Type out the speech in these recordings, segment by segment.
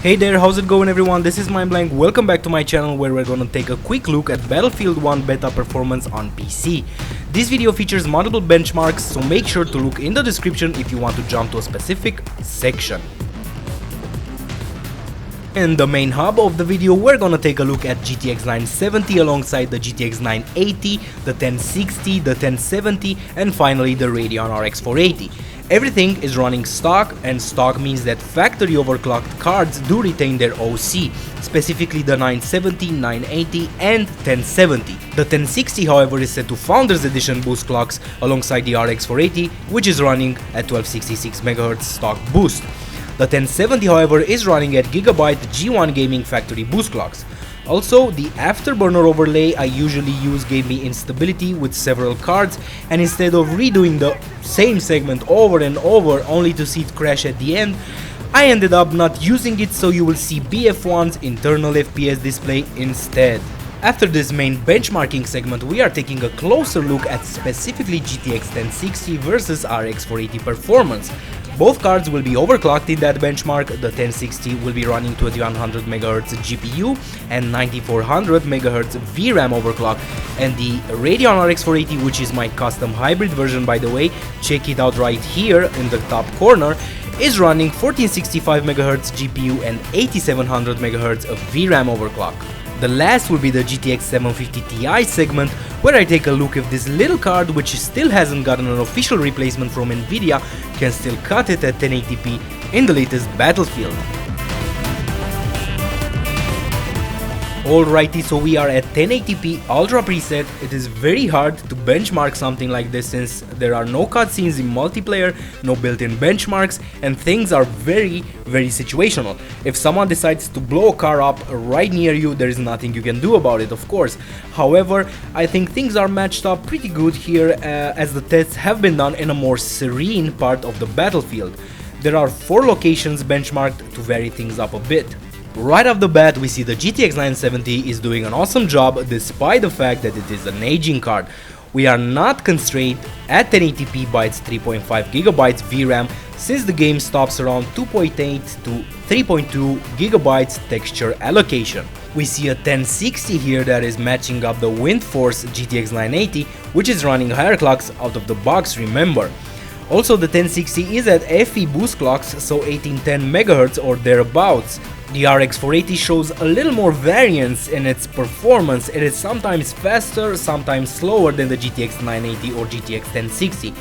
Hey there, how's it going everyone? This is MindBlank. Welcome back to my channel where we're gonna take a quick look at Battlefield 1 beta performance on PC. This video features multiple benchmarks, so make sure to look in the description if you want to jump to a specific section. In the main hub of the video, we're gonna take a look at GTX 970 alongside the GTX 980, the 1060, the 1070, and finally the Radeon RX480. Everything is running stock, and stock means that factory overclocked cards do retain their OC, specifically the 970, 980 and 1070. The 1060 however is set to Founders Edition boost clocks alongside the RX480, which is running at 1266 MHz stock boost. The 1070 however is running at Gigabyte G1 Gaming factory boost clocks. Also, the Afterburner overlay I usually use gave me instability with several cards, and instead of redoing the same segment over and over only to see it crash at the end, I ended up not using it, so you will see BF1's internal FPS display instead. After this main benchmarking segment, we are taking a closer look at specifically GTX 1060 versus RX480 performance. Both cards will be overclocked in that benchmark. The 1060 will be running 2100 MHz GPU and 9400 MHz VRAM overclock, and the Radeon RX480, which is my custom hybrid version by the way, check it out right here in the top corner, is running 1465 MHz GPU and 8700 MHz VRAM overclock. The last will be the GTX 750 Ti segment, where I take a look if this little card, which still hasn't gotten an official replacement from Nvidia, can still cut it at 1080p in the latest Battlefield. Alrighty, so we are at 1080p Ultra preset. It is very hard to benchmark something like this since there are no cutscenes in multiplayer, no built-in benchmarks, and things are very situational. If someone decides to blow a car up right near you, there is nothing you can do about it, of course. However, I think things are matched up pretty good here as the tests have been done in a more serene part of the battlefield. There are 4 locations benchmarked to vary things up a bit. Right off the bat, we see the GTX 970 is doing an awesome job despite the fact that it is an aging card. We are not constrained at 1080p by its 3.5 GB VRAM since the game stops around 2.8 to 3.2 GB texture allocation. We see a 1060 here that is matching up the Windforce GTX 980, which is running higher clocks out of the box, remember. Also, the 1060 is at FE boost clocks, so 1810 MHz or thereabouts. The RX480 shows a little more variance in its performance. It is sometimes faster, sometimes slower than the GTX 980 or GTX 1060.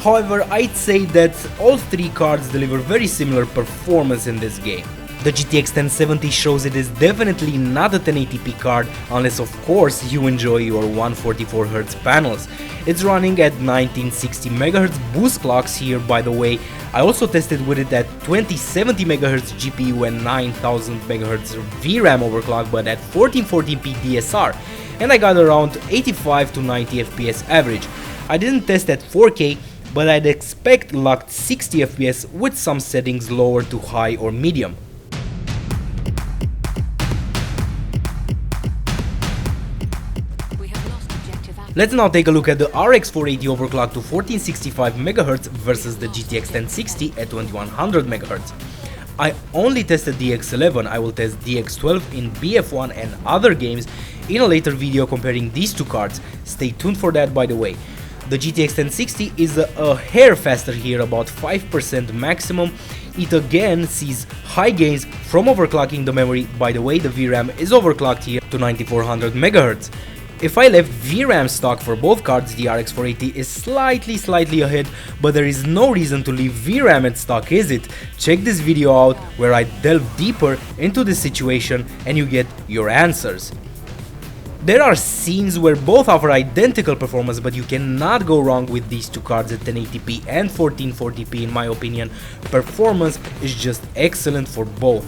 However, I'd say that all 3 cards deliver very similar performance in this game. The GTX 1070 shows it is definitely not a 1080p card unless of course you enjoy your 144Hz panels. It's running at 1960 MHz boost clocks here by the way. I also tested with it at 2070 MHz GPU and 9000 MHz VRAM overclock, but at 1440p DSR, and I got around 85 to 90 FPS average. I didn't test at 4K, but I'd expect locked 60 FPS with some settings lower to high or medium. Let's now take a look at the RX480 overclock to 1465 MHz versus the GTX 1060 at 2100 MHz. I only tested DX11, I will test DX12 in BF1 and other games in a later video comparing these 2 cards. Stay tuned for that by the way. The GTX 1060 is a hair faster here, about 5% maximum. It again sees high gains from overclocking the memory. By the way, the VRAM is overclocked here to 9400 MHz. If I left VRAM stock for both cards, the RX480 is slightly ahead, but there is no reason to leave VRAM at stock, is it? Check this video out where I delve deeper into this situation and you get your answers. There are scenes where both offer identical performance, but you cannot go wrong with these 2 cards at 1080p and 1440p in my opinion. Performance is just excellent for both.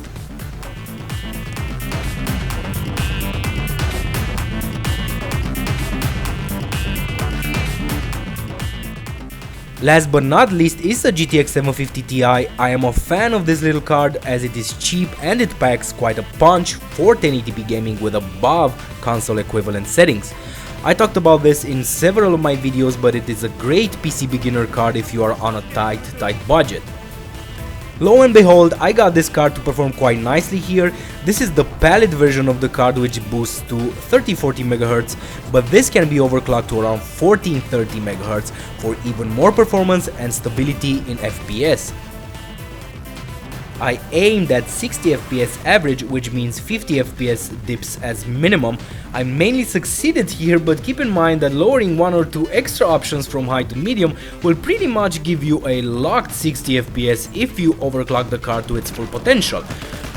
Last but not least is the GTX 750 Ti. I am a fan of this little card as it is cheap and it packs quite a punch for 1080p gaming with above console equivalent settings. I talked about this in several of my videos, but it is a great PC beginner card if you are on a tight budget. Lo and behold, I got this card to perform quite nicely here. This is the palette version of the card, which boosts to 3040 MHz, but this can be overclocked to around 1430 MHz for even more performance and stability in FPS. I aimed at 60 FPS average, which means 50 FPS dips as minimum. I mainly succeeded here, but keep in mind that lowering one or two extra options from high to medium will pretty much give you a locked 60 FPS if you overclock the card to its full potential.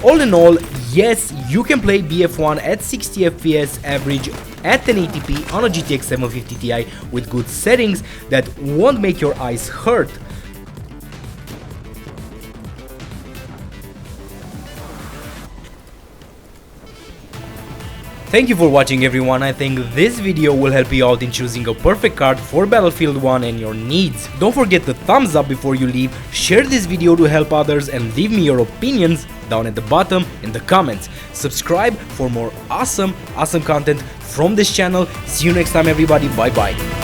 All in all, yes, you can play BF1 at 60 FPS average at 1080p on a GTX 750 Ti with good settings that won't make your eyes hurt. Thank you for watching, everyone. I think this video will help you out in choosing a perfect card for Battlefield 1 and your needs. Don't forget the thumbs up before you leave, share this video to help others, and leave me your opinions down at the bottom in the comments. Subscribe for more awesome content from this channel. See you next time, everybody. Bye bye.